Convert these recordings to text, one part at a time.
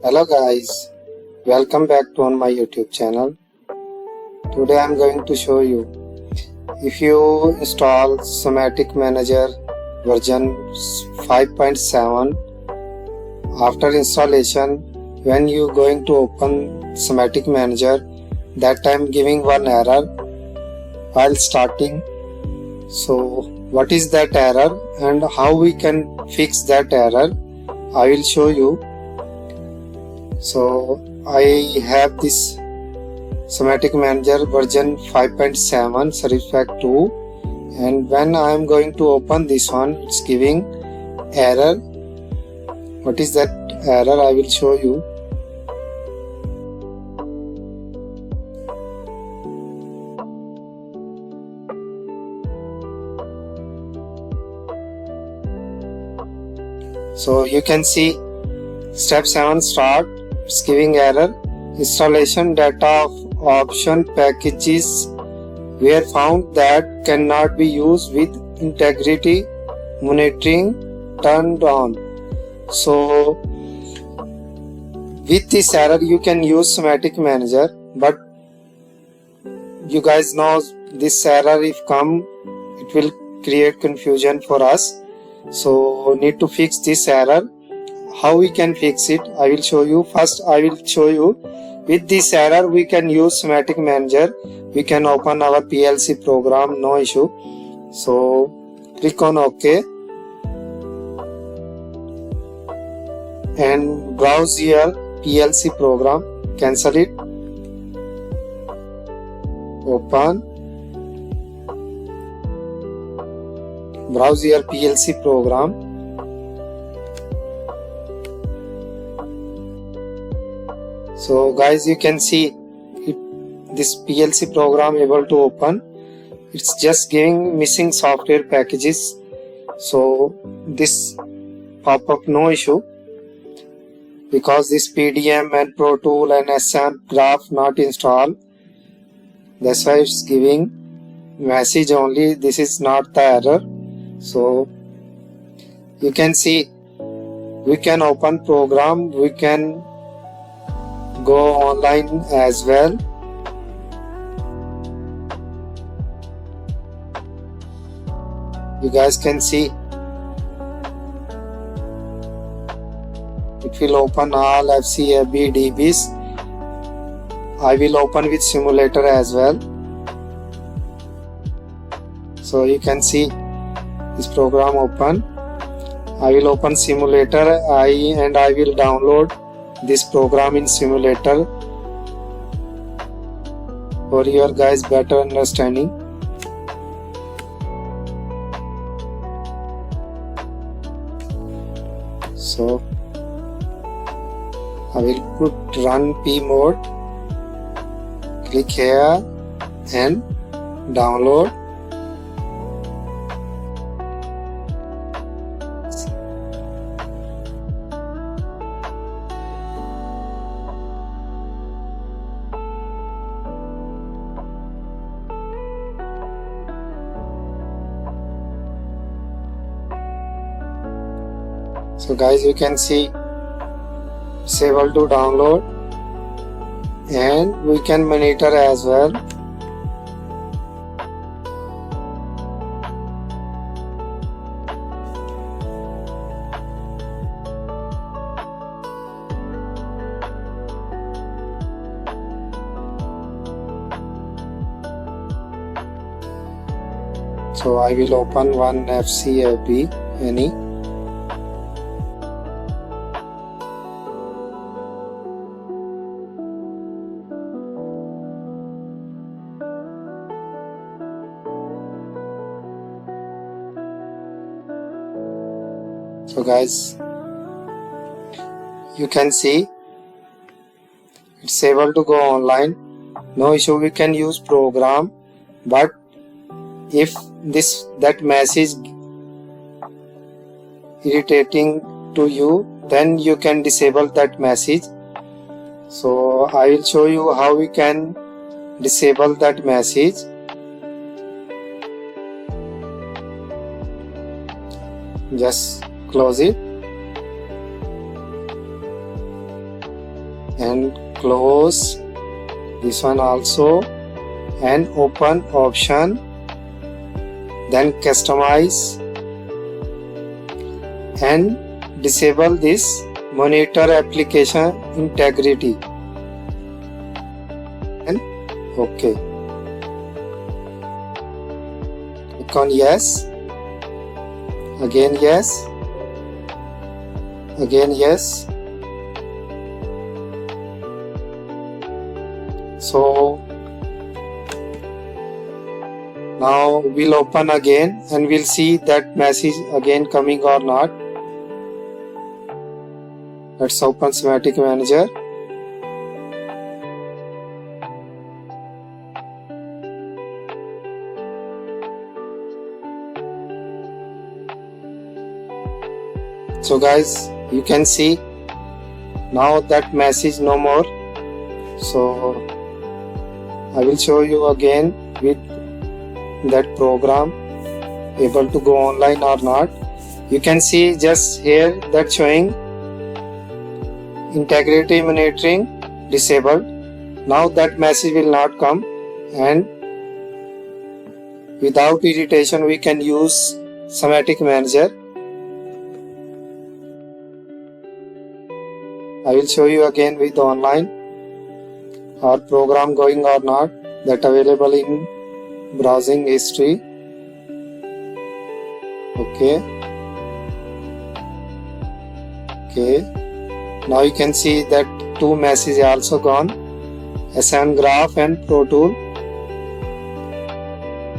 Hello guys, welcome back to on my YouTube channel. Today I am going to show you if you install Simatic Manager version 5.7. After installation, when you going to open Simatic Manager, that time giving one error while starting. So what is that error and how we can fix that error, I will show you. So I have this Simatic Manager version 5.7 Service Pack 2, and when I am going to open this one, it's giving error. What is that error? I will show you. So you can see step 7 start. It's giving error. Installation data of option packages were found that cannot be used with integrity monitoring turned on. So with this error you can use Simatic Manager, but you guys know this error if come, it will create confusion for us. So need to fix this error. How we can fix it, I will show you. First I will show you with this error we can use Simatic Manager. We can open our PLC program, no issue. So click on OK and browse your PLC program. Cancel it, open, browse your PLC program. So guys, you can see this PLC program able to open. It's just giving missing software packages. So this pop up, no issue, because this PDM and Pro Tool and SM graph not installed. That's why it's giving message only. This is not the error. So you can see we can open program, we can go online as well. You guys can see it will open all FCAB DBs. I will open with simulator as well. So you can see this program open. I will open simulator and I will download this program in simulator for your guys better understanding. So I will put run P mode, click here and download. So guys, you can see it's able to download and we can monitor as well. So I will open one FCAB any. So guys, you can see it's able to go online, no issue. We can use program, but if that message irritating to you, then you can disable that message. So I will show you how we can disable that message. Just close it and close this one also, and open option, then customize and disable this monitor application integrity and OK. Click on yes, again yes, again yes. So now we'll open again and we'll see that message again coming or not. Let's open Simatic Manager. So guys, you can see now that message no more. So I will show you again with that program able to go online or not. You can see just here that showing integrity monitoring disabled. Now that message will not come, and without irritation we can use Simatic Manager. I will show you again with online our program going or not, that available in browsing history. Okay. Now you can see that two messages also gone, S7 Graph and Pro Tool.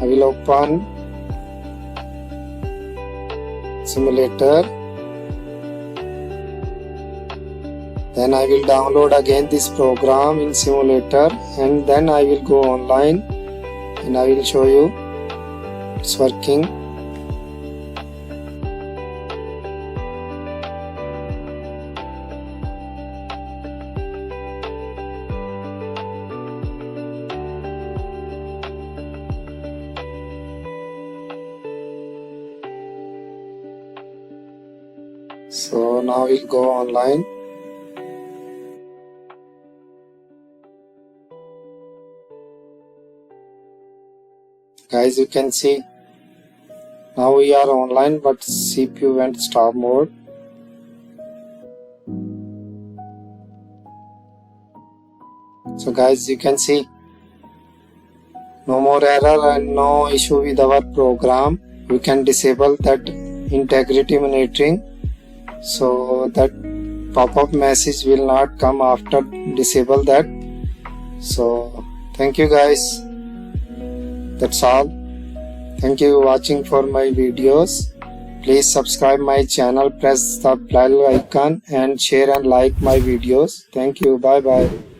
I will open simulator. Then I will download again this program in simulator, and then I will go online and I will show you it's working. So now we'll go online. Guys, you can see now we are online, but CPU went stop mode. So guys, you can see no more error and no issue with our program. We can disable that integrity monitoring, so that pop-up message will not come after disable that. So thank you guys. That's all. Thank you for watching for my videos. Please subscribe my channel, press the bell icon and share and like my videos. Thank you. Bye bye.